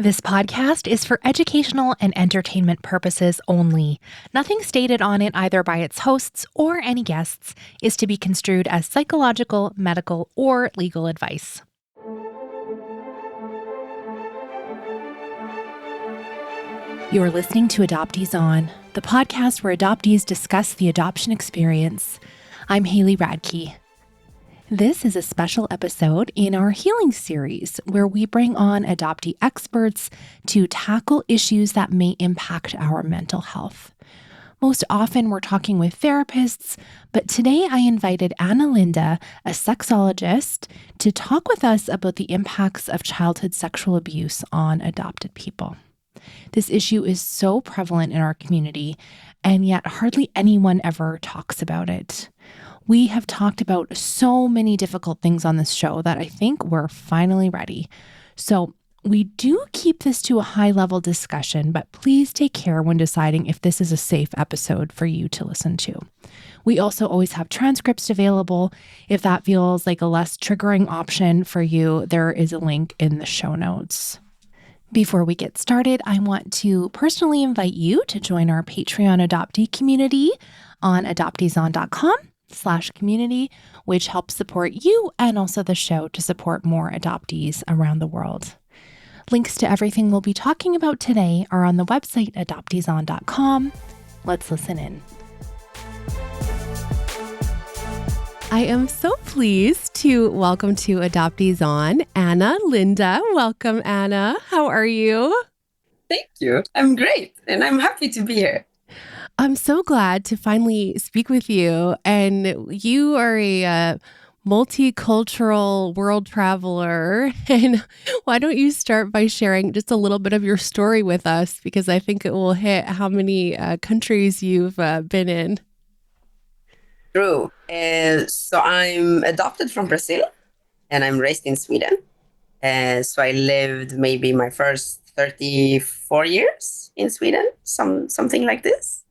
This podcast is for educational and entertainment purposes only. Nothing stated on it, either by its hosts or any guests, is to be construed as psychological, medical, or legal advice. You're listening to Adoptees On, the podcast where adoptees discuss the adoption experience. I'm Haley Radke. This is a special episode in our healing series where we bring on adoptee experts to tackle issues that may impact our mental health. Most often we're talking with therapists, but today I invited Anna Linde, a sexologist, to talk with us about the impacts of childhood sexual abuse on adopted people. This issue is so prevalent in our community, and yet hardly anyone ever talks about it. We have talked about so many difficult things on this show that I think we're finally ready. So we do keep this to a high-level discussion, but please take care when deciding if this is a safe episode for you to listen to. We also always have transcripts available. If that feels like a less triggering option for you, there is a link in the show notes. Before we get started, I want to personally invite you to join our Patreon adoptee community on adopteeson.com/community, which helps support you and also the show to support more adoptees around the world. Links to everything we'll be talking about today are on the website adopteeson.com. Let's listen in. I am so pleased to welcome to Adoptees On, Anna Linde. Welcome, Anna. How are you? Thank you. I'm great, and I'm happy to be here. I'm so glad to finally speak with you. And you are a multicultural world traveler. And why don't you start by sharing just a little bit of your story with us? Because I think it will hit how many countries you've been in. True. So I'm adopted from Brazil, and I'm raised in Sweden. So I lived maybe my first 34 years in Sweden, something like this.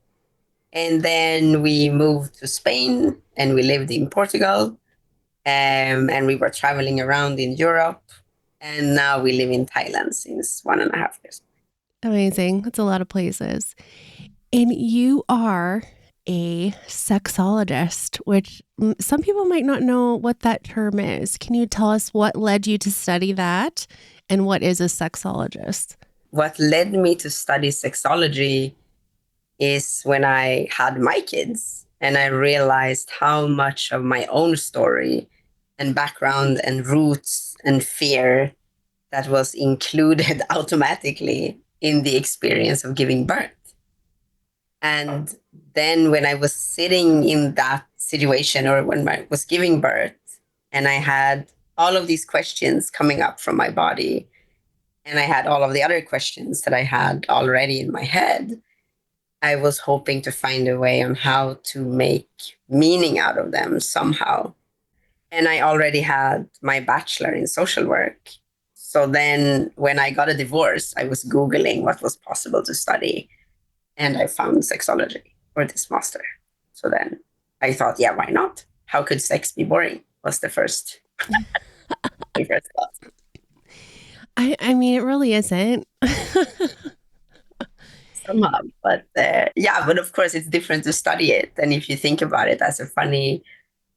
And then we moved to Spain, and we lived in Portugal, and we were traveling around in Europe. And now we live in Thailand since 1.5 years. Amazing. That's a lot of places. And you are a sexologist, which some people might not know what that term is. Can you tell us what led you to study that and what is a sexologist? What led me to study sexology is when I had my kids, and I realized how much of my own story and background and roots and fear that was included automatically in the experience of giving birth. And then when I was sitting in that situation, or when I was giving birth, and I had all of these questions coming up from my body, and I had all of the other questions that I had already in my head, I was hoping to find a way on how to make meaning out of them somehow. And I already had my bachelor in social work. So then when I got a divorce, I was Googling what was possible to study. And I found sexology for this master. So then I thought, yeah, why not? How could sex be boring? Was the first thought. I mean, it really isn't. Somehow, but but of course it's different to study it. And if you think about it as a funny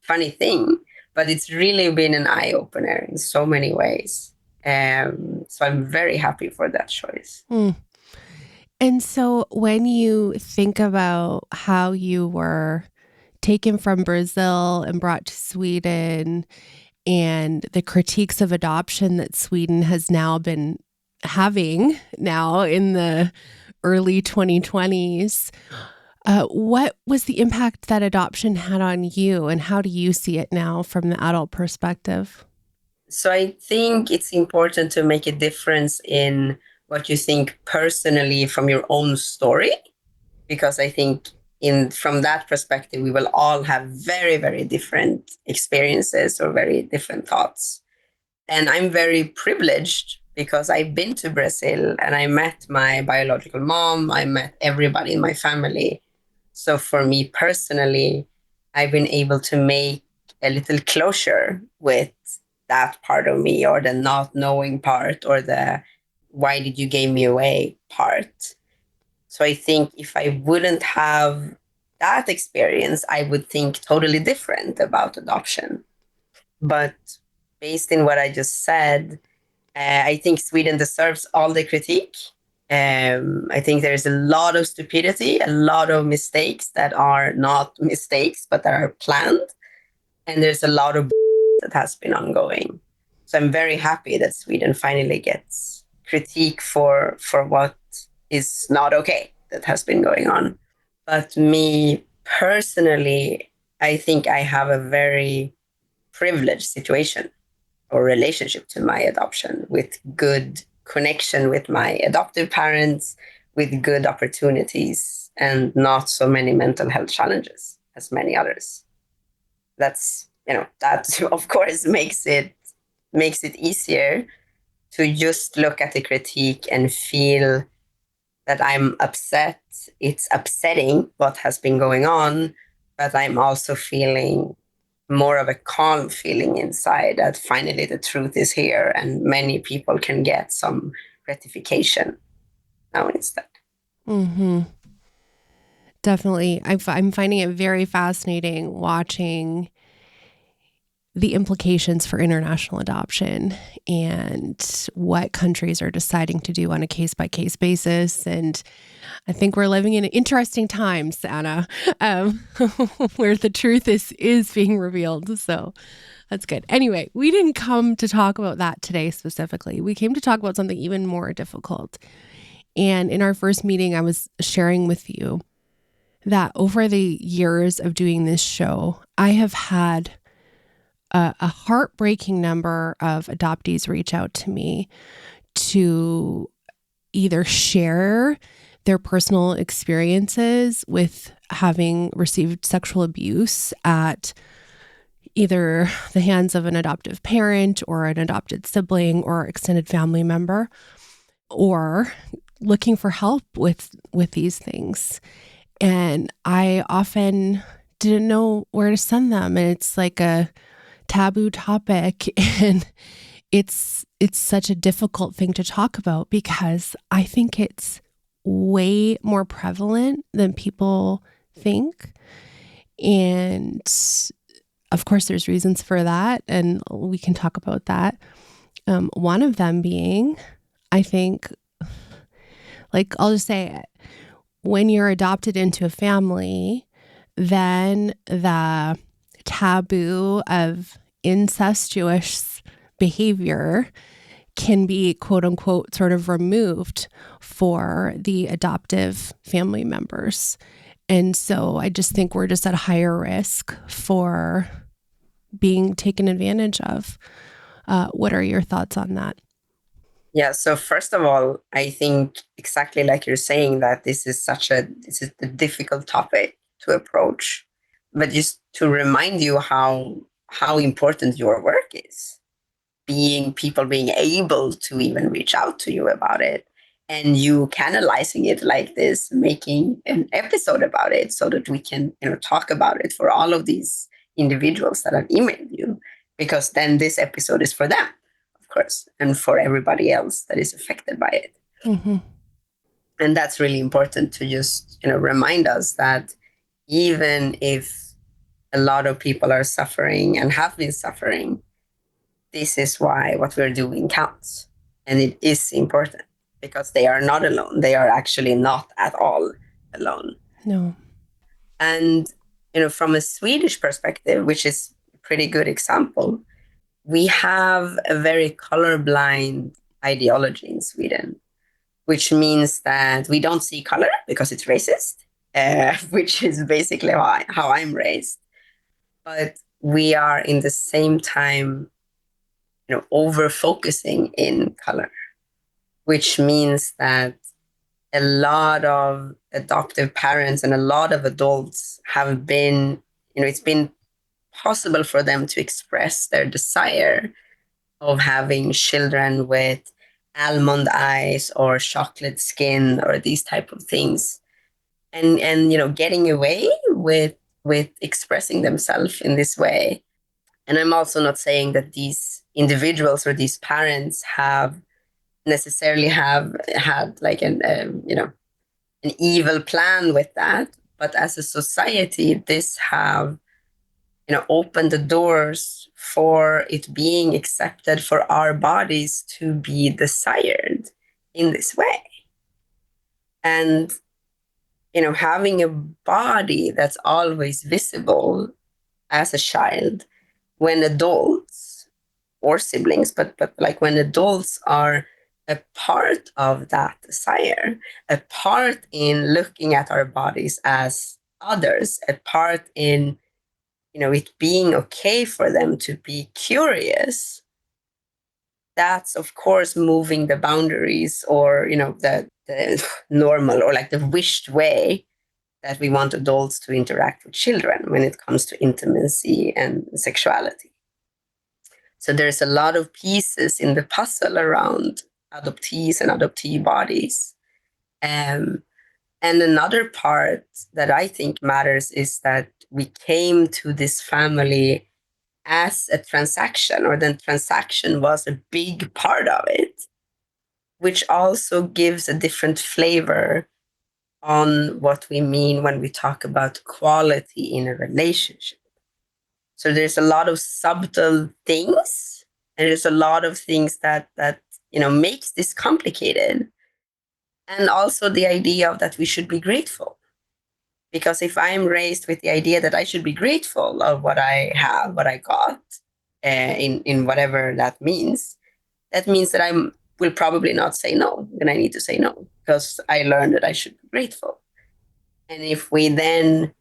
thing, but it's really been an eye opener in so many ways. So I'm very happy for that choice. And so when you think about how you were taken from Brazil and brought to Sweden and the critiques of adoption that Sweden has now been having now in the early 2020s, what was the impact that adoption had on you, and how do you see it now from the adult perspective? So I think it's important to make a difference in what you think personally from your own story, because I think from that perspective, we will all have very, very different experiences or very different thoughts. And I'm very privileged because I've been to Brazil and I met my biological mom. I met everybody in my family. So for me personally, I've been able to make a little closure with that part of me, or the not knowing part, or the why did you give me away part. So I think if I wouldn't have that experience, I would think totally different about adoption. But based in what I just said, I think Sweden deserves all the critique. I think there's a lot of stupidity, a lot of mistakes that are not mistakes, but that are planned. And there's a lot of that has been ongoing. So I'm very happy that Sweden finally gets critique for what is not okay that has been going on. But me personally, I think I have a very privileged situation or relationship to my adoption with good connection with my adoptive parents, with good opportunities, and not so many mental health challenges as many others. That's, that of course makes it easier to just look at the critique and feel that I'm upset. It's upsetting what has been going on, but I'm also feeling more of a calm feeling inside that finally the truth is here and many people can get some gratification now instead. Mm-hmm. Definitely. I'm finding it very fascinating watching the implications for international adoption and what countries are deciding to do on a case by case basis. And I think we're living in interesting times, Anna, where the truth is being revealed. So that's good. Anyway, we didn't come to talk about that today specifically. We came to talk about something even more difficult. And in our first meeting, I was sharing with you that over the years of doing this show, I have had a heartbreaking number of adoptees reach out to me to either share their personal experiences with having received sexual abuse at either the hands of an adoptive parent or an adopted sibling or extended family member, or looking for help with these things. And I often didn't know where to send them. And it's like a taboo topic. And it's such a difficult thing to talk about because I think it's way more prevalent than people think. And of course, there's reasons for that. And we can talk about that. One of them being, I think, like, I'll just say it. When you're adopted into a family, then the taboo of incestuous behavior can be, quote unquote, sort of removed for the adoptive family members. And so I just think we're just at a higher risk for being taken advantage of. What are your thoughts on that? Yeah, so first of all, I think exactly like you're saying that this is a difficult topic to approach, but just to remind you how important your work is, people being able to even reach out to you about it, and you canalizing it like this, making an episode about it so that we can talk about it for all of these individuals that have emailed you, because then this episode is for them, of course, and for everybody else that is affected by it. Mm-hmm. And that's really important to just remind us that even if a lot of people are suffering and have been suffering, this is why what we're doing counts. And it is important because they are not alone. They are actually not at all alone. No. And, from a Swedish perspective, which is a pretty good example, we have a very colorblind ideology in Sweden, which means that we don't see color because it's racist, which is basically how I'm raised. But we are in the same time over focusing in color, which means that a lot of adoptive parents and a lot of adults have been, it's been possible for them to express their desire of having children with almond eyes or chocolate skin or these type of things, and getting away with expressing themselves in this way. And I'm also not saying that these individuals or these parents have necessarily have had like an evil plan with that, but as a society, this have opened the doors for it being accepted for our bodies to be desired in this way. And having a body that's always visible as a child, when adults or siblings, but like when adults are a part of that desire, a part in looking at our bodies as others, a part in it being okay for them to be curious, that's of course moving the boundaries, or the normal or like the wished way that we want adults to interact with children when it comes to intimacy and sexuality. So there's a lot of pieces in the puzzle around adoptees and adoptee bodies. And another part that I think matters is that we came to this family as a transaction, or the transaction was a big part of it, which also gives a different flavor on what we mean when we talk about quality in a relationship. So there's a lot of subtle things, and there's a lot of things that makes this complicated. And also the idea of that we should be grateful. Because if I'm raised with the idea that I should be grateful of what I have, what I got, in whatever that means that I will probably not say no. Then I need to say no because I learned that I should be grateful. And if we then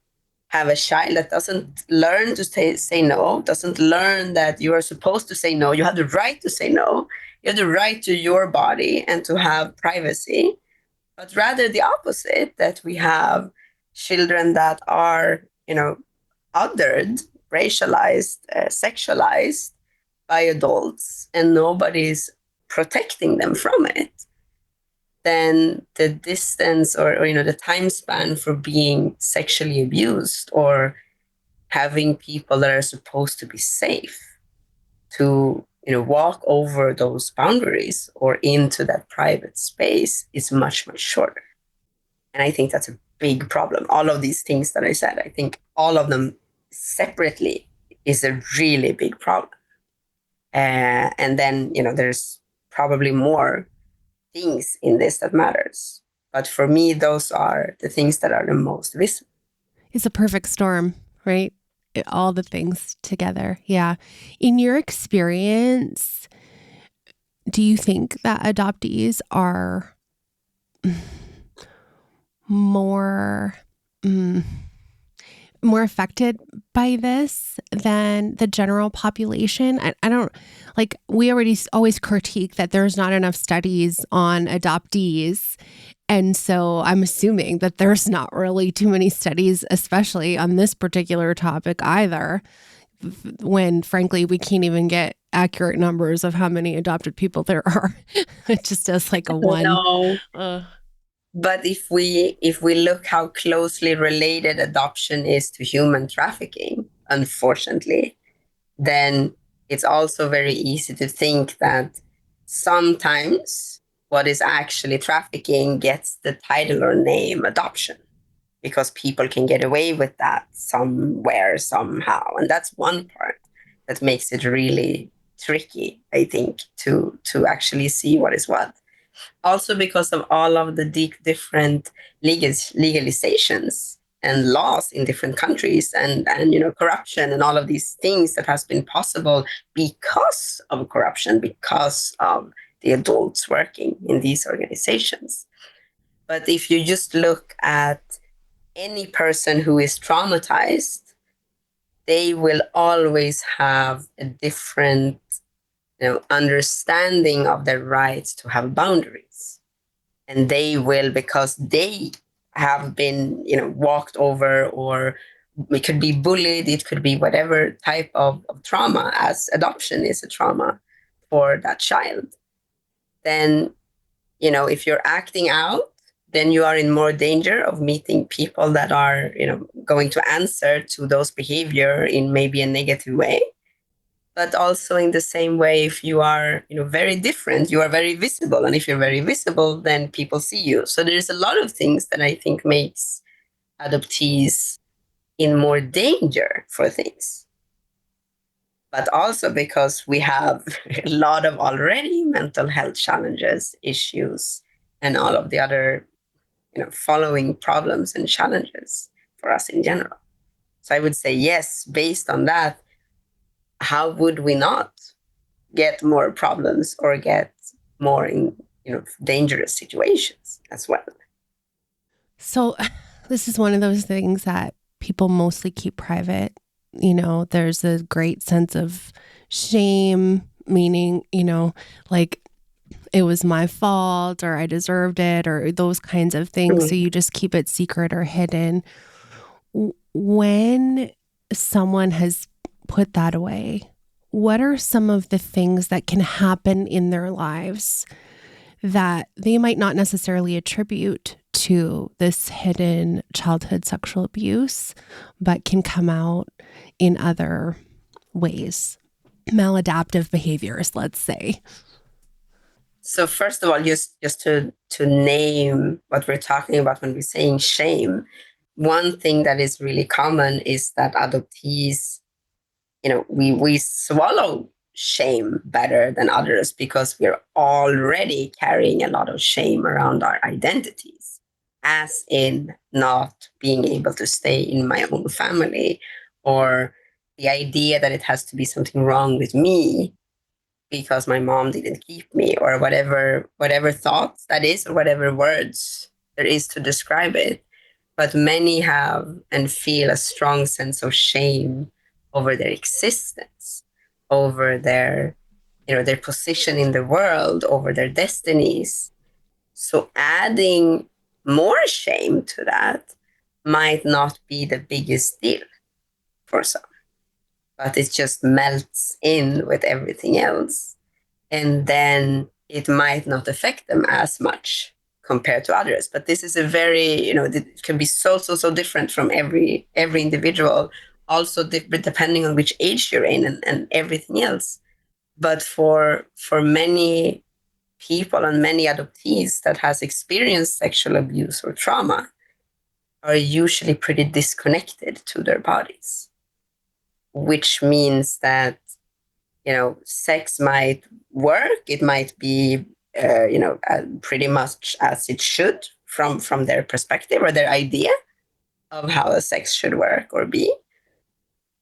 have a child that doesn't learn to say no, doesn't learn that you are supposed to say no, you have the right to say no, you have the right to your body and to have privacy, but rather the opposite, that we have children that are, othered, racialized, sexualized by adults, and nobody's protecting them from it, then the distance or the time span for being sexually abused or having people that are supposed to be safe to walk over those boundaries or into that private space is much, much shorter. And I think that's a big problem. All of these things that I said, I think all of them separately is a really big problem. And then there's probably more things in this that matters, but for me those are the things that are the most visible. It's a perfect storm, right? All the things together. Yeah. In your experience, do you think that adoptees are more affected by this than the general population? I don't, like, we already always critique that there's not enough studies on adoptees. And so I'm assuming that there's not really too many studies, especially on this particular topic either, when frankly, we can't even get accurate numbers of how many adopted people there are. It just does like a one. No. But if we look how closely related adoption is to human trafficking, unfortunately, then it's also very easy to think that sometimes what is actually trafficking gets the title or name adoption, because people can get away with that somewhere, somehow. And that's one part that makes it really tricky, I think, to actually see what is what. Also because of all of the different legalizations and laws in different countries, and corruption and all of these things that has been possible because of corruption, because of the adults working in these organizations. But if you just look at any person who is traumatized, they will always have a different understanding of their rights to have boundaries. And they will, because they have been, walked over, or it could be bullied, it could be whatever type of trauma, as adoption is a trauma for that child. Then, if you're acting out, then you are in more danger of meeting people that are, going to answer to those behavior in maybe a negative way. But also in the same way, if you are, very different, you are very visible. And if you're very visible, then people see you. So there's a lot of things that I think makes adoptees in more danger for things. But also because we have a lot of already mental health challenges, issues, and all of the other, following problems and challenges for us in general. So I would say, yes, based on that, how would we not get more problems or get more in, dangerous situations as well? So this is one of those things that people mostly keep private. There's a great sense of shame, meaning, like it was my fault or I deserved it or those kinds of things. So you just keep it secret or hidden. When someone has put that away, what are some of the things that can happen in their lives that they might not necessarily attribute to this hidden childhood sexual abuse, but can come out in other ways? Maladaptive behaviors, let's say. So first of all, just to name what we're talking about when we're saying shame, one thing that is really common is that adoptees, we swallow shame better than others because we're already carrying a lot of shame around our identities, as in not being able to stay in my own family, or the idea that it has to be something wrong with me because my mom didn't keep me, or whatever thoughts that is, or whatever words there is to describe it. But many have and feel a strong sense of shame over their existence, over their position in the world, over their destinies. So adding more shame to that might not be the biggest deal for some, but it just melts in with everything else. And then it might not affect them as much compared to others. But this is a very, it can be so different from every individual, also depending on which age you're in and everything else. But for many people and many adoptees that has experienced sexual abuse or trauma are usually pretty disconnected to their bodies, which means that, sex might work. It might be, pretty much as it should from their perspective or their idea of how a sex should work or be.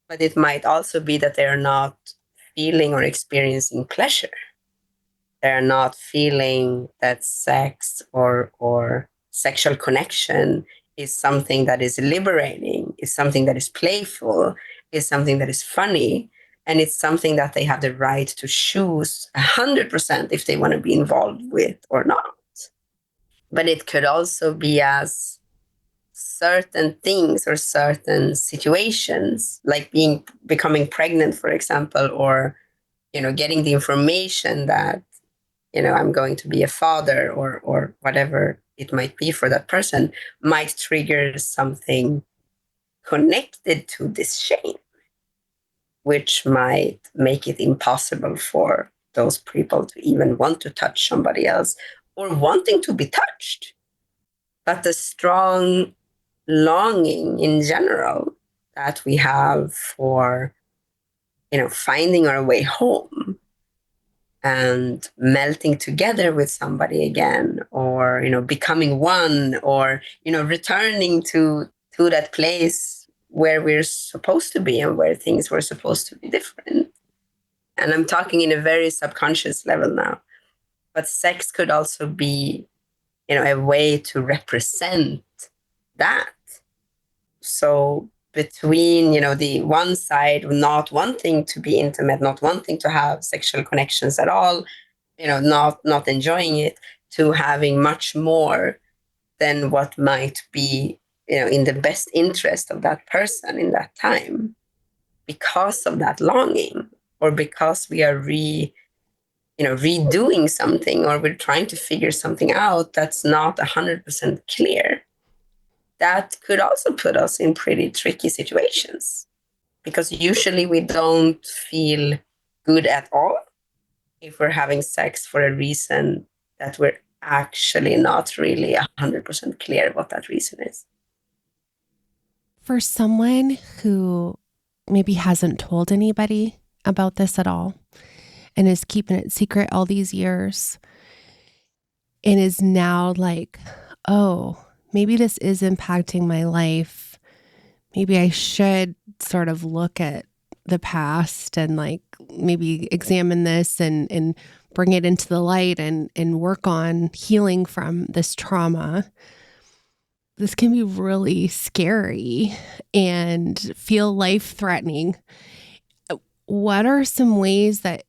But it might also be that they're not feeling or experiencing pleasure. They're not feeling that sex or sexual connection is something that is liberating, is something that is playful, is something that is funny, and it's something that they have the right to choose 100% if they want to be involved with or not. But it could also be as certain things or certain situations, like becoming pregnant, for example, or getting the information that I'm going to be a father, or whatever it might be for that person, might trigger something connected to this shame, which might make it impossible for those people to even want to touch somebody else or wanting to be touched. But the strong longing in general that we have for, finding our way home and melting together with somebody again, or becoming one, or returning to that place where we're supposed to be and where things were supposed to be different. And I'm talking in a very subconscious level now, but sex could also be a way to represent that. So between the one side not wanting to be intimate, not wanting to have sexual connections at all, not enjoying it, to having much more than what might be in the best interest of that person in that time, because of that longing, or because we are redoing something, or we're trying to figure something out that's not 100% clear. That could also put us in pretty tricky situations, because usually we don't feel good at all if we're having sex for a reason that we're actually not really 100% clear what that reason is. For someone who maybe hasn't told anybody about this at all and is keeping it secret all these years and is now like, oh, maybe this is impacting my life. Maybe I should sort of look at the past and like maybe examine this and bring it into the light and work on healing from this trauma. This can be really scary and feel life-threatening. What are some ways that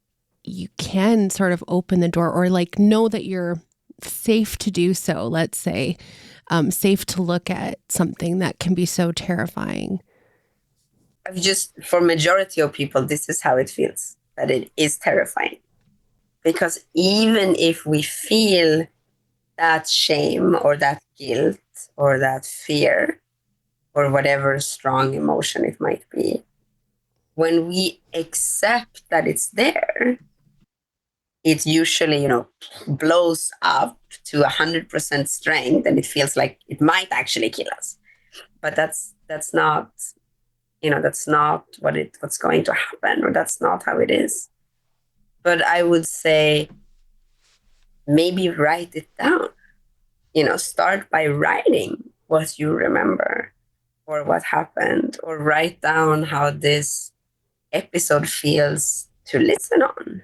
you can sort of open the door or like know that you're safe to do so, let's say, safe to look at something that can be so terrifying? For majority of people, this is how it feels, that it is terrifying. Because even if we feel that shame or that guilt or that fear or whatever strong emotion it might be, when we accept that it's there, it usually, blows up to 100% strength, and it feels like it might actually kill us. But that's not, that's not what's going to happen, or that's not how it is. But I would say maybe write it down. Start by writing what you remember or what happened, or write down how this episode feels to listen on.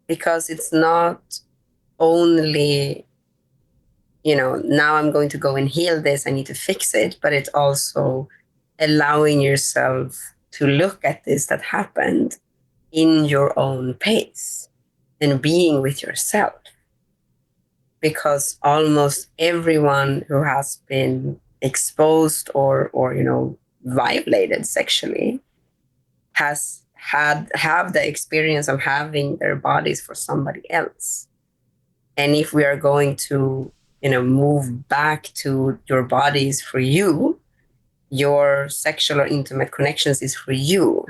Because it's not only, now I'm going to go and heal this, I need to fix it, but it's also allowing yourself to look at this that happened in your own pace and being with yourself. Because almost everyone who has been exposed or violated sexually have the experience of having their bodies for somebody else. And if we are going to move back to your bodies for you, your sexual or intimate connections is for you,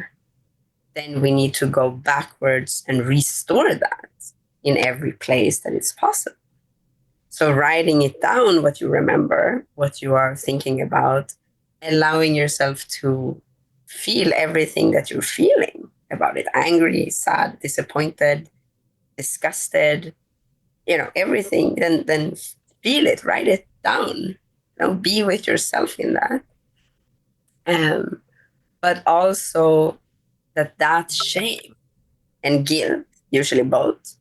then we need to go backwards and restore that in every place that it's possible. So writing it down, what you remember, what you are thinking about, allowing yourself to feel everything that you're feeling about it: angry, sad, disappointed, disgusted, everything. Then feel it, write it down. Be with yourself in that. But also that shame and guilt, usually both.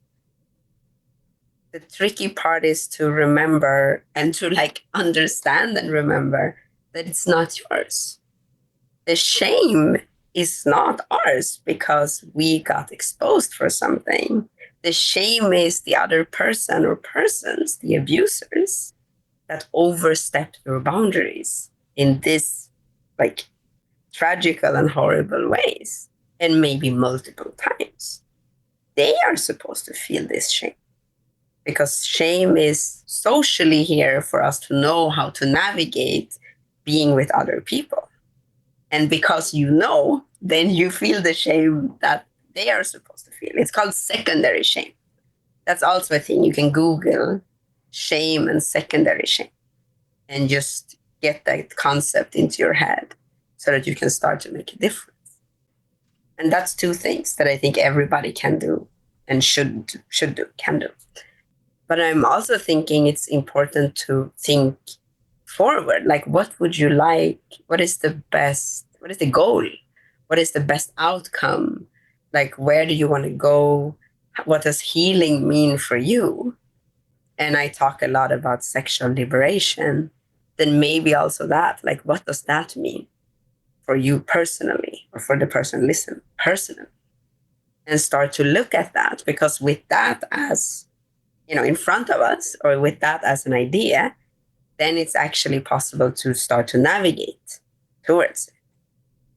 The tricky part is to remember and to understand and remember that it's not yours. The shame is not ours because we got exposed for something. The shame is the other person or persons, the abusers, that overstepped your boundaries in this tragical and horrible ways, and maybe multiple times. They are supposed to feel this shame, because shame is socially here for us to know how to navigate being with other people. And because then you feel the shame that they are supposed to feel. It's called secondary shame. That's also a thing. You can Google shame and secondary shame and just get that concept into your head so that you can start to make a difference. And that's two things that I think everybody can do and can do. But I'm also thinking it's important to think forward. What would you like? What is the goal? What is the best outcome? Where do you want to go? What does healing mean for you? And I talk a lot about sexual liberation. Then maybe also that, what does that mean for you personally, or for the person listening personally? And start to look at that, because with that as, in front of us, or with that as an idea, then it's actually possible to start to navigate towards it.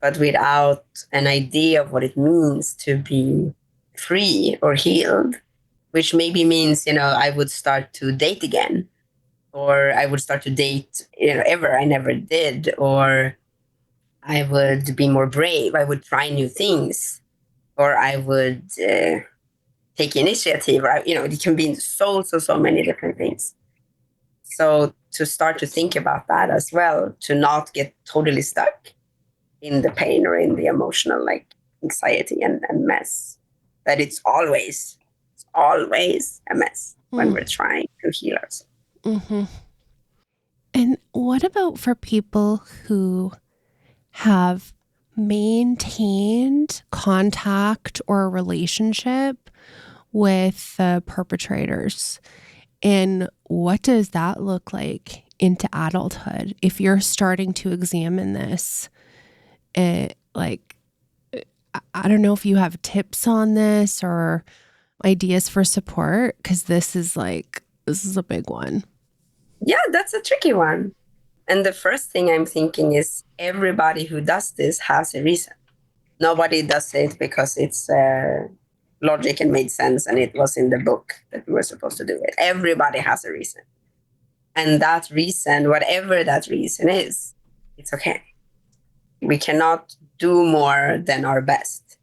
But without an idea of what it means to be free or healed, which maybe means, I would start to date again, or I would start to date, ever. I never did. Or I would be more brave. I would try new things. or I would take initiative, or, it can be so many different things. So to start to think about that as well, to not get totally stuck in the pain or in the emotional anxiety and mess, that it's always a mess when we're trying to heal ourselves. Mm-hmm. And what about for people who have maintained contact or a relationship with the perpetrators? And what does that look like into adulthood? If you're starting to examine this, I don't know if you have tips on this or ideas for support, because this is a big one. Yeah, that's a tricky one. And the first thing I'm thinking is everybody who does this has a reason. Nobody does it because it's logic and made sense and it was in the book that we were supposed to do it. Everybody has a reason. And that reason, whatever that reason is, it's okay. We cannot do more than our best.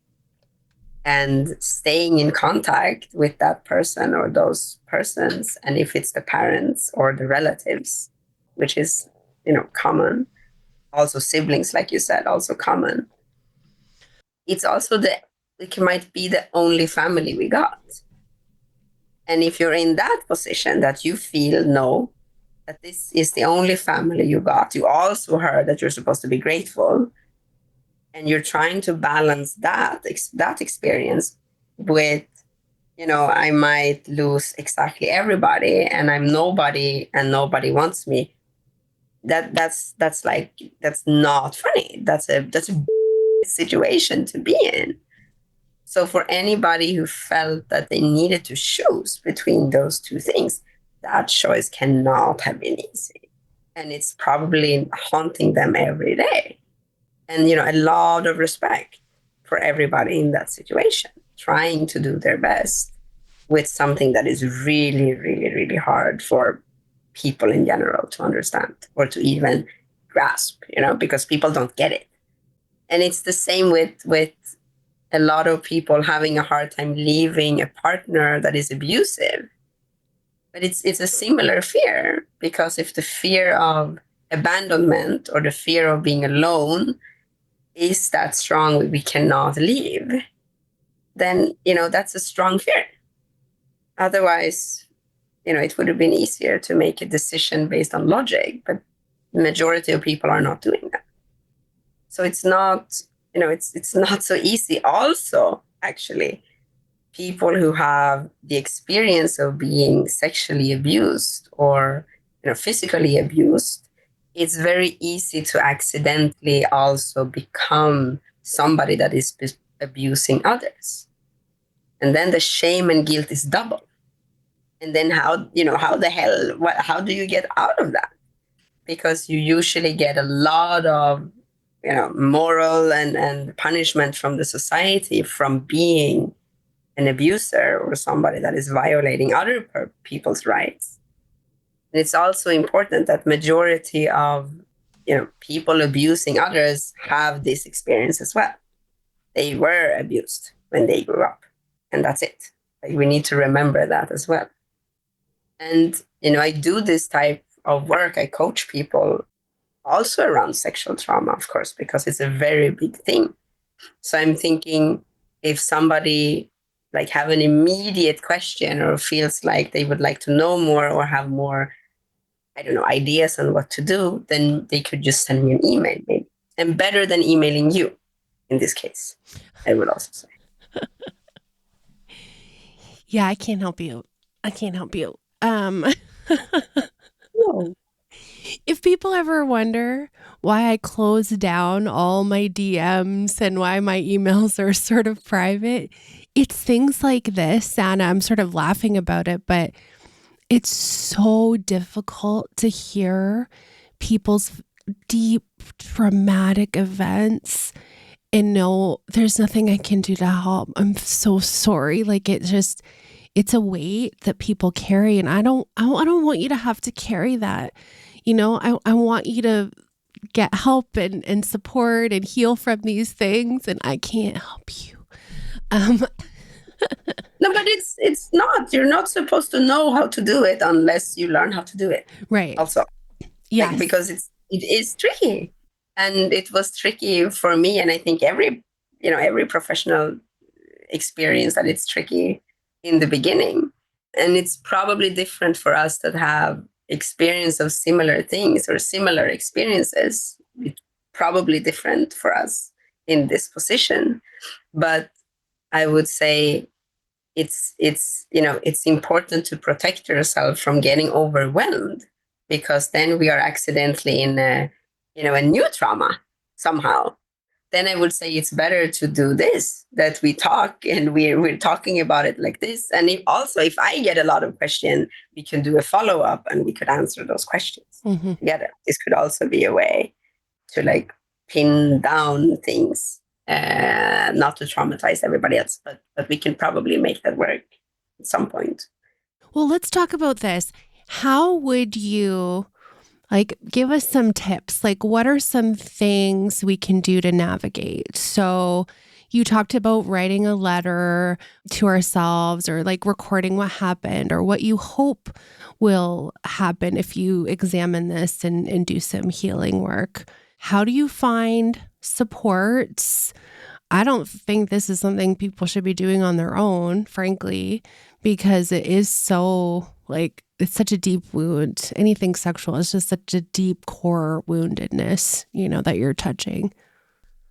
And staying in contact with that person or those persons, and if it's the parents or the relatives, which is, common, also siblings, like you said, also common. It's also it might be the only family we got. And if you're in that position that you feel, no, that this is the only family you got, you also heard that you're supposed to be grateful, and you're trying to balance that experience with, I might lose exactly everybody and I'm nobody and nobody wants me. That's not funny. That's a situation to be in. So for anybody who felt that they needed to choose between those two things, that choice cannot have been easy. And it's probably haunting them every day. And, a lot of respect for everybody in that situation, trying to do their best with something that is really, really, really hard for people in general to understand or to even grasp, because people don't get it. And it's the same with a lot of people having a hard time leaving a partner that is abusive. But it's a similar fear, because if the fear of abandonment or the fear of being alone is that strong, we cannot leave, then, that's a strong fear. Otherwise, it would have been easier to make a decision based on logic, but the majority of people are not doing that. So it's not, it's not so easy. Also, actually, people who have the experience of being sexually abused or, physically abused, it's very easy to accidentally also become somebody that is abusing others. And then the shame and guilt is double. And then how do you get out of that? Because you usually get a lot of, moral and punishment from the society from being an abuser or somebody that is violating other people's rights. And it's also important that majority of, people abusing others have this experience as well. They were abused when they grew up, and that's it. We need to remember that as well. And, I do this type of work. I coach people also around sexual trauma, of course, because it's a very big thing. So I'm thinking, if somebody have an immediate question or feels like they would like to know more or have more, I don't know, ideas on what to do, then they could just send me an email, maybe. And better than emailing you in this case, I would also say. Yeah, I can't help you. No. If people ever wonder why I close down all my DMs and why my emails are sort of private, it's things like this, Anna. I'm sort of laughing about it, but it's so difficult to hear people's deep traumatic events and know there's nothing I can do to help. I'm so sorry. It's a weight that people carry, and I don't want you to have to carry that. I want you to get help and support and heal from these things, and I can't help you. Um, No, but it's not. You're not supposed to know how to do it unless you learn how to do it. right. Also, like, Yes. because it is tricky, and it was tricky for me, and I think every professional experience that it's tricky in the beginning, and it's probably different for us that have experience of similar things or similar experiences. It's probably different for us in this position, but I would say it's important to protect yourself from getting overwhelmed, because then we are accidentally in a new trauma somehow. Then I would say it's better to do this, that we talk and we're talking about it like this. And if I get a lot of questions, we can do a follow-up and we could answer those questions Hmm. together. This could also be a way to like pin down things, not to traumatize everybody else, but we can probably make that work at some point. Well, let's talk about this. How would you give us some tips? Like, what are some things we can do to navigate? So, you talked about writing a letter to ourselves or like recording what happened or what you hope will happen if you examine this and do some healing work. How do you find supports? I don't think this is something people should be doing on their own, frankly, because it is so it's such a deep wound. Anything sexual is just such a deep core woundedness, that you're touching.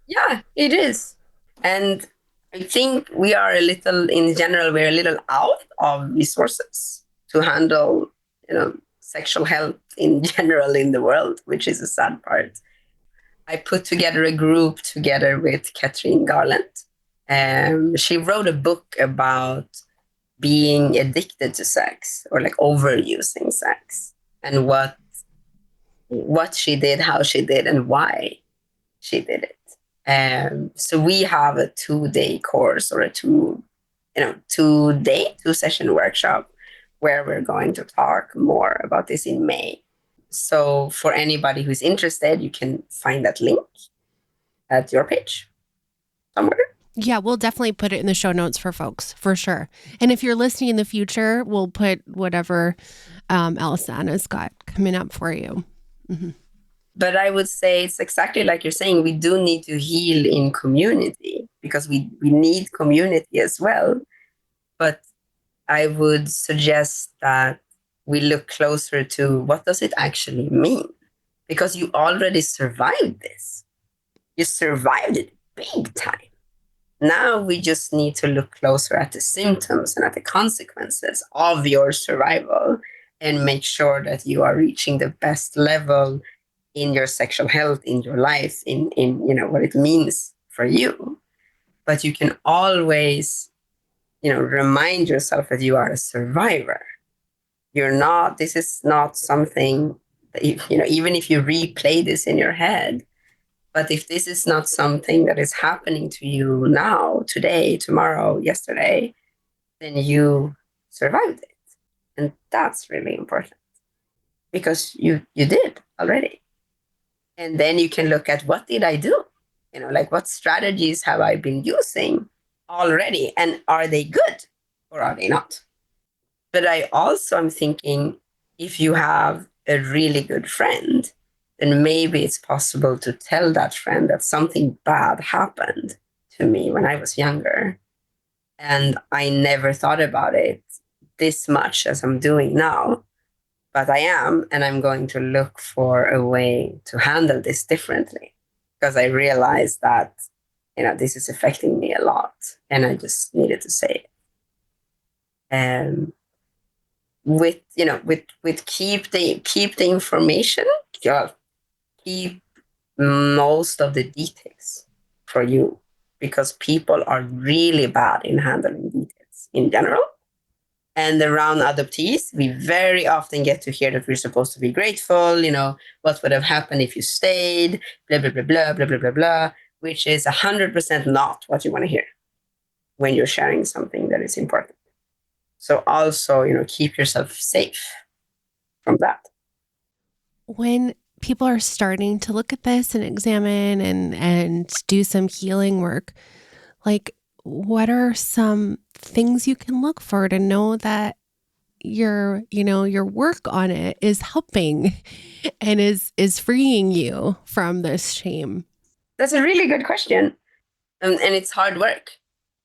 Yeah, it is. And I think in general, we're a little out of resources to handle, sexual health in general in the world, which is a sad part. I put together a group together with Catherine Garland. She wrote a book about being addicted to sex or like overusing sex, and what she did, how she did, and why she did it. So we have a 2-day course or a 2-session workshop where we're going to talk more about this in May. So for anybody who's interested, you can find that link at your page somewhere. Yeah, we'll definitely put it in the show notes for folks, for sure. And if you're listening in the future, we'll put whatever else Anna's got coming up for you. Mm-hmm. But I would say it's exactly like you're saying, we do need to heal in community because we need community as well. But I would suggest that we look closer to what does it actually mean? Because you already survived this. You survived it big time. Now we just need to look closer at the symptoms and at the consequences of your survival and make sure that you are reaching the best level in your sexual health, in your life, in what it means for you. But you can always, remind yourself that you are a survivor. This is not something that, even if you replay this in your head, but if this is not something that is happening to you now, today, tomorrow, yesterday, then you survived it. And that's really important because you did already. And then you can look at what did I do? Like what strategies have I been using already? And are they good or are they not? But I also am thinking if you have a really good friend, then maybe it's possible to tell that friend that something bad happened to me when I was younger. And I never thought about it this much as I'm doing now. But I am, and I'm going to look for a way to handle this differently because I realized that, this is affecting me a lot and I just needed to say it. And with keep the information, yeah, keep most of the details for you because people are really bad in handling details in general. And around adoptees, we very often get to hear that we're supposed to be grateful, what would have happened if you stayed, blah, blah, blah, blah, blah, blah, blah, blah, which is 100% not what you want to hear when you're sharing something that is important. So also, keep yourself safe from that. When people are starting to look at this and examine and do some healing work, like what are some things you can look for to know that your work on it is helping and is freeing you from this shame? That's a really good question. And it's hard work.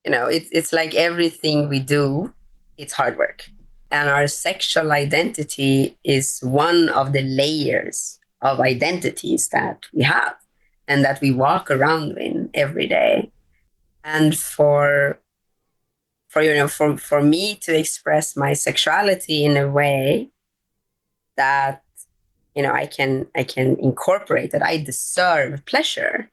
It's like everything we do, it's hard work. And our sexual identity is one of the layers of identities that we have and that we walk around in every day. And for me to express my sexuality in a way that I can incorporate that I deserve pleasure,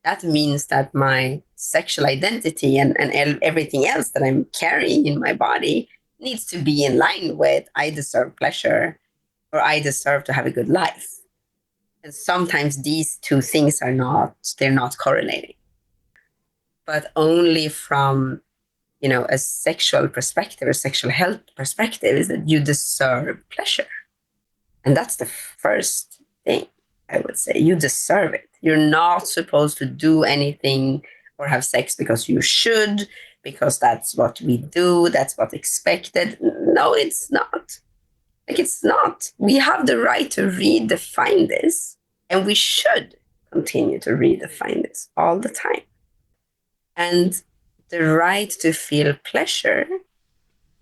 that means that my sexual identity and everything else that I'm carrying in my body needs to be in line with I deserve pleasure or I deserve to have a good life. And sometimes these two things they're not correlating. But only from a sexual perspective, a sexual health perspective, is that you deserve pleasure. And that's the first thing I would say. You deserve it. You're not supposed to do anything or have sex because you should, because that's what we do, that's what's expected. No, it's not. Like, it's not. We have the right to redefine this, and we should continue to redefine this all the time. And the right to feel pleasure,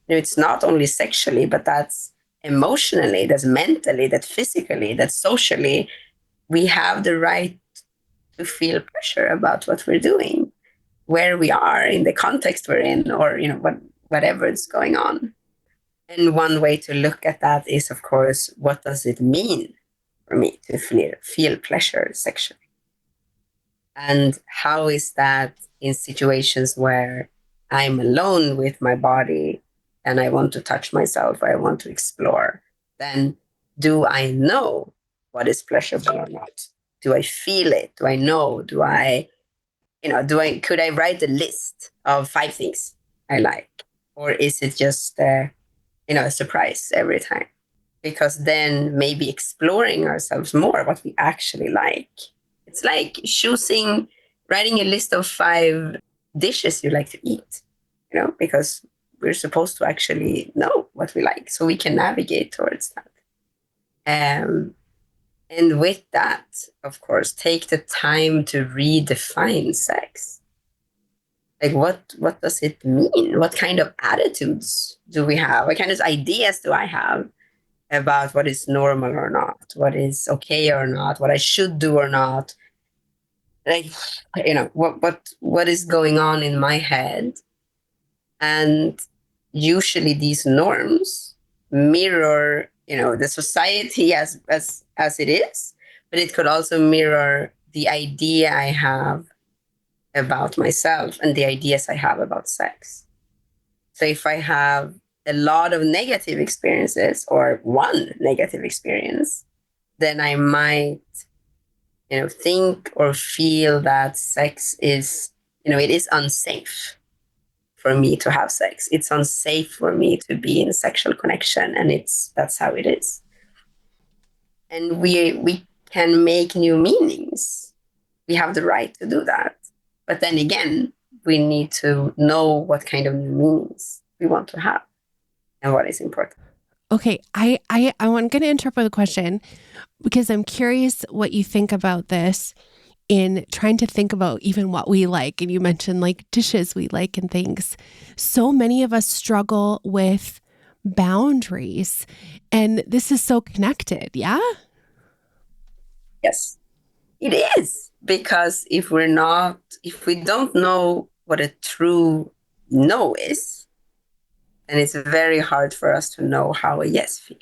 it's not only sexually, but that's emotionally, that's mentally, that's physically, that's socially. We have the right to feel pleasure about what we're doing, where we are in the context we're in, or whatever is going on. And one way to look at that is, of course, what does it mean for me to feel pleasure sexually? And how is that in situations where I'm alone with my body and I want to touch myself, or I want to explore? Then do I know what is pleasurable or not? Do I feel it? Do I know? Could I write a list of 5 things I like? Or is it just, a surprise every time? Because then maybe exploring ourselves more, what we actually like. It's like writing a list of 5 dishes you like to eat, because we're supposed to actually know what we like so we can navigate towards that. And with that, of course, take the time to redefine sex. Like, what does it mean? What kind of attitudes do we have? What kind of ideas do I have about what is normal or not, what is okay or not, what I should do or not? Like, what is going on in my head? And usually these norms mirror, the society as it is, but it could also mirror the idea I have about myself and the ideas I have about sex. So if I have a lot of negative experiences or one negative experience, then I might, think or feel that sex is, it is unsafe for me to have sex. It's unsafe for me to be in sexual connection, and that's how it is. And we can make new meanings. We have the right to do that. But then again, we need to know what kind of new meanings we want to have and what is important. Okay, I'm going to interrupt with a question because I'm curious what you think about this in trying to think about even what we like. And you mentioned like dishes we like and things. So many of us struggle with boundaries, and this is so connected. Yeah. Yes, it is. Because if we don't know what a true no is, then it's very hard for us to know how a yes feels.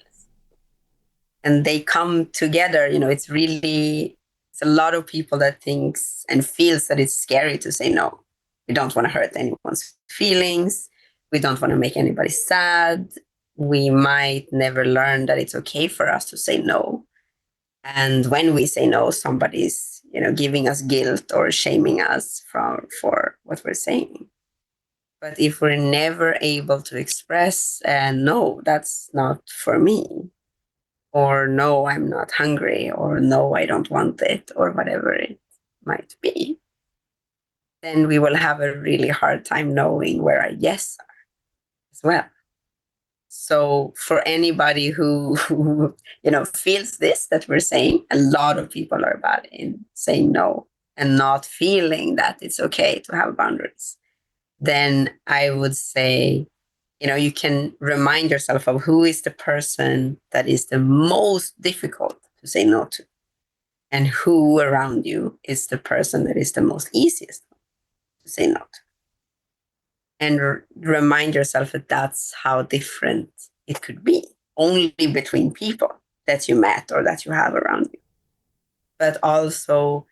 And they come together, it's a lot of people that thinks and feels that it's scary to say no. We don't want to hurt anyone's feelings. We don't want to make anybody sad. We might never learn that it's okay for us to say no. And when we say no, somebody's, giving us guilt or shaming us for what we're saying. But if we're never able to express, no, that's not for me, or no, I'm not hungry, or no, I don't want it, or whatever it might be, then we will have a really hard time knowing where our yes are as well. So for anybody who feels this that we're saying, a lot of people are bad in saying no and not feeling that it's okay to have boundaries. Then I would say, you can remind yourself of who is the person that is the most difficult to say no to, and who around you is the person that is the most easiest to say no to. And remind yourself that that's how different it could be, only between people that you met or that you have around you. But also,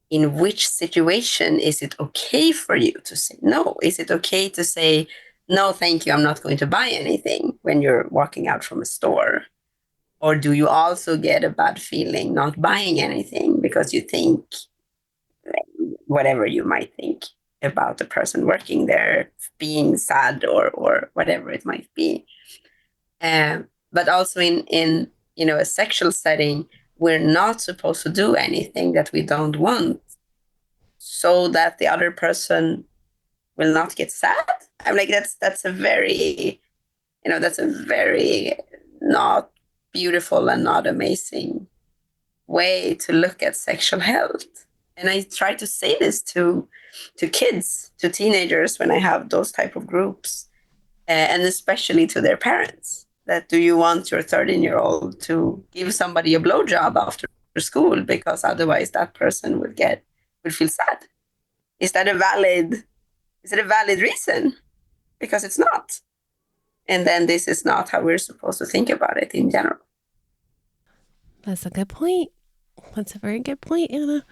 in which situation is it okay for you to say no? Is it okay to say, no, thank you, I'm not going to buy anything when you're walking out from a store? Or do you also get a bad feeling not buying anything because you think whatever you might think about the person working there being sad or whatever it might be? But also in a sexual setting, we're not supposed to do anything that we don't want so that the other person will not get sad. I'm like, that's a very not beautiful and not amazing way to look at sexual health. And I try to say this to kids, to teenagers when I have those type of groups, and especially to their parents. That do you want your 13-year-old to give somebody a blowjob after school because otherwise that person would feel sad? Is it a valid reason? Because it's not. And then this is not how we're supposed to think about it in general. That's a good point. That's a very good point, Anna.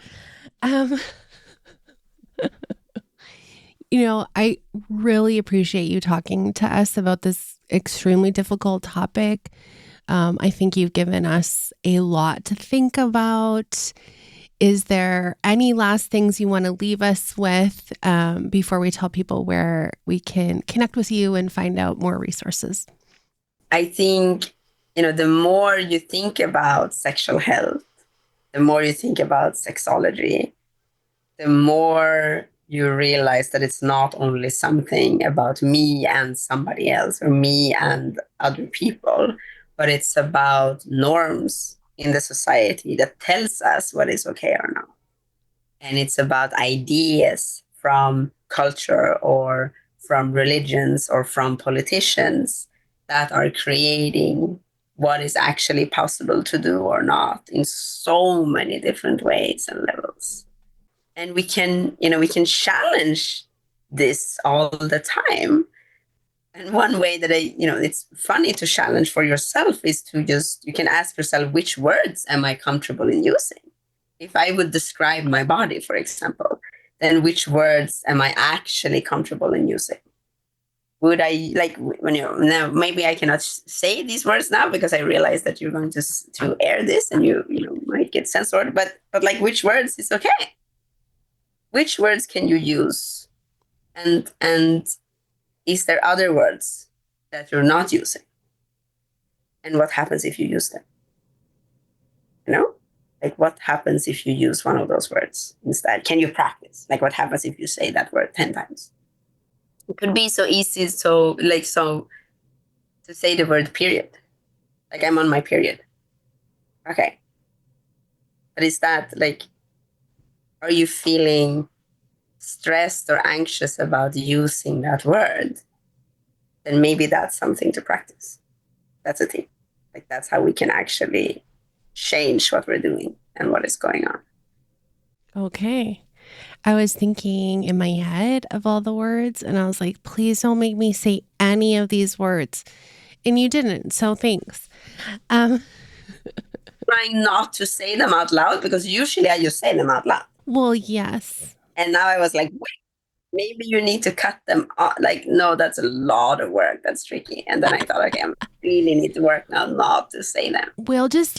I really appreciate you talking to us about this extremely difficult topic. I think you've given us a lot to think about. Is there any last things you want to leave us with before we tell people where we can connect with you and find out more resources? I think, the more you think about sexual health, the more you think about sexology, the more you realize that it's not only something about me and somebody else or me and other people, but it's about norms in the society that tells us what is okay or not. And it's about ideas from culture or from religions or from politicians that are creating what is actually possible to do or not in so many different ways and levels. And we can challenge this all the time. And one way that it's funny to challenge for yourself is you can ask yourself, which words am I comfortable in using? If I would describe my body, for example, then which words am I actually comfortable in using? Would I now maybe I cannot say these words now because I realize that you're going to air this and you might get censored, but like which words is okay? Which words can you use? And is there other words that you're not using? And what happens if you use them? Like what happens if you use one of those words instead? Can you practice? Like what happens if you say that word 10 times? It could be so easy, so to say the word period. Like I'm on my period. Okay. But is that are you feeling stressed or anxious about using that word? Then maybe that's something to practice. That's a thing. That's how we can actually change what we're doing and what is going on. Okay. I was thinking in my head of all the words and I was like, please don't make me say any of these words. And you didn't. So thanks. Trying not to say them out loud because usually I just say them out loud. Well, yes. And now I was like, wait, maybe you need to cut them off. No, that's a lot of work. That's tricky. And then I thought, okay, I really need to work now not to say them. We'll just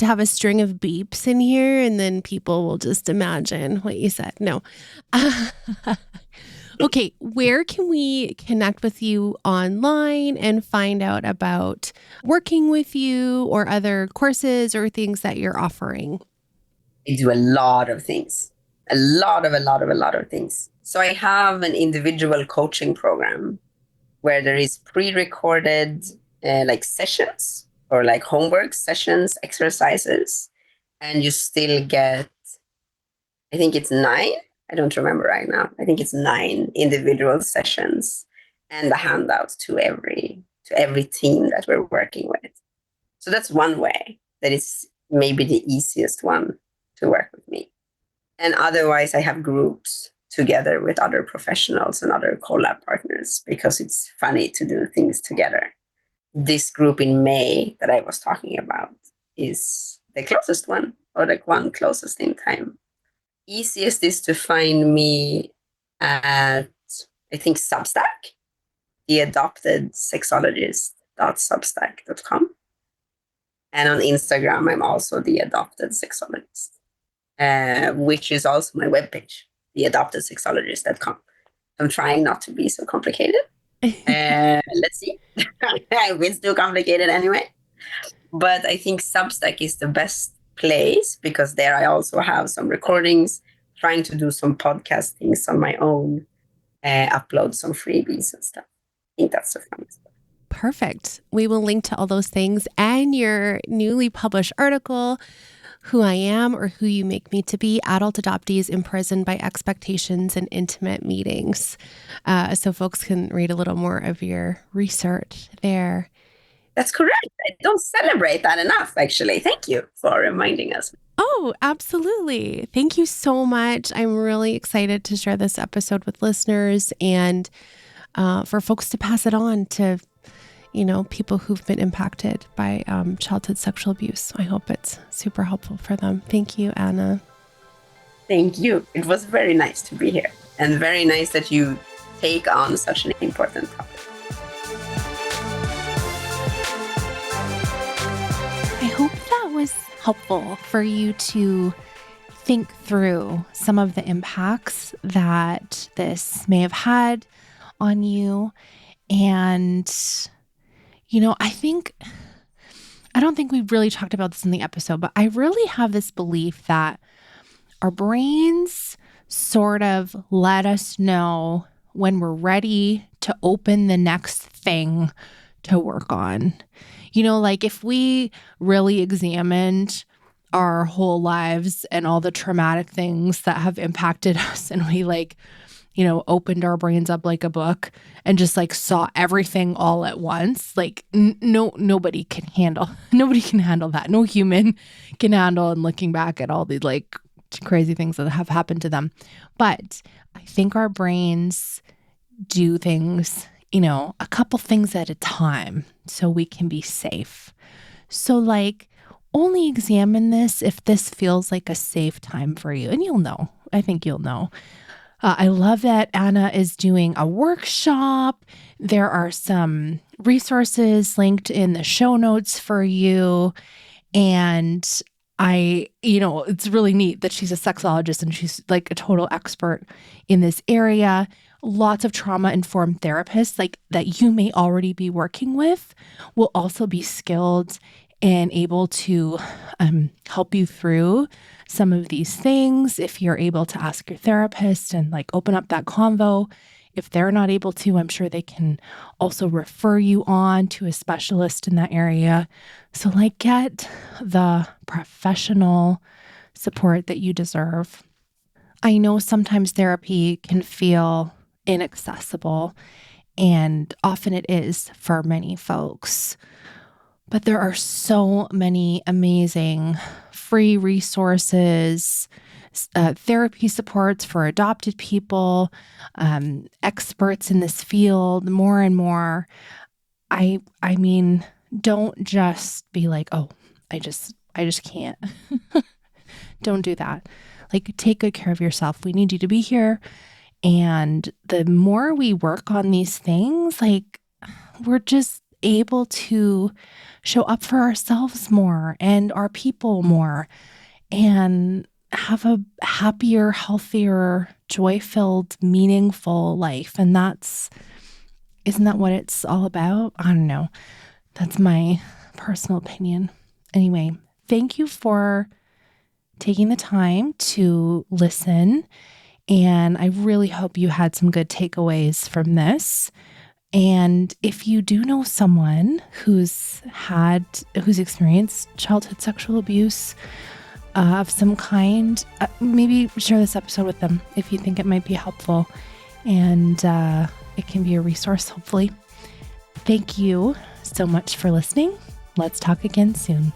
have a string of beeps in here and then people will just imagine what you said. No. Okay, where can we connect with you online and find out about working with you or other courses or things that you're offering? I do a lot of things. a lot of things. So I have an individual coaching program where there is pre-recorded like sessions or like homework sessions, exercises, and you still get, I think it's 9. I don't remember right now. I think it's 9 individual sessions and a handout to every team that we're working with. So that's one way that is maybe the easiest one to work with me. And otherwise, I have groups together with other professionals and other collab partners because it's funny to do things together. This group in May that I was talking about is the closest one, or like one closest in time. Easiest is to find me at, I think, Substack, the adopted sexologist.substack.com. And on Instagram, I'm also the adopted sexologist, which is also my webpage, theadoptedsexologist.com. I'm trying not to be so complicated. Let's see. It's too complicated anyway. But I think Substack is the best place because there I also have some recordings, trying to do some podcast things on my own, upload some freebies and stuff. I think that's the fun stuff. Perfect. We will link to all those things and your newly published article, Who I Am or Who You Make Me to Be, Adult Adoptees Imprisoned by Expectations and Intimate Meetings. So folks can read a little more of your research there. That's correct. I don't celebrate that enough, actually. Thank you for reminding us. Oh, absolutely. Thank you so much. I'm really excited to share this episode with listeners and for folks to pass it on to people who've been impacted by childhood sexual abuse. I hope it's super helpful for them. Thank you, Anna. Thank you. It was very nice to be here and very nice that you take on such an important topic. I hope that was helpful for you to think through some of the impacts that this may have had on you. And I don't think we've really talked about this in the episode, but I really have this belief that our brains sort of let us know when we're ready to open the next thing to work on. Like if we really examined our whole lives and all the traumatic things that have impacted us and we opened our brains up like a book and just saw everything all at once. Nobody can handle that. No human can handle and looking back at all the crazy things that have happened to them. But I think our brains do things, a couple things at a time so we can be safe. So only examine this if this feels like a safe time for you. And you'll know. I think you'll know. I love that Anna is doing a workshop. There are some resources linked in the show notes for you. And it's really neat that she's a sexologist and she's a total expert in this area. Lots of trauma-informed therapists that you may already be working with will also be skilled and able to help you through some of these things. If you're able to ask your therapist and open up that convo, if they're not able to, I'm sure they can also refer you on to a specialist in that area. So get the professional support that you deserve. I know sometimes therapy can feel inaccessible, and often it is for many folks. But there are so many amazing free resources, therapy supports for adopted people, experts in this field, more and more. I mean, don't just be oh, I just can't. Don't do that. Take good care of yourself. We need you to be here. And the more we work on these things, we're just able to show up for ourselves more and our people more and have a happier, healthier, joy-filled, meaningful life. And isn't that what it's all about? I don't know. That's my personal opinion. Anyway, thank you for taking the time to listen. And I really hope you had some good takeaways from this. And if you do know someone who's experienced childhood sexual abuse of some kind, maybe share this episode with them if you think it might be helpful, and it can be a resource, hopefully. Thank you so much for listening. Let's talk again soon.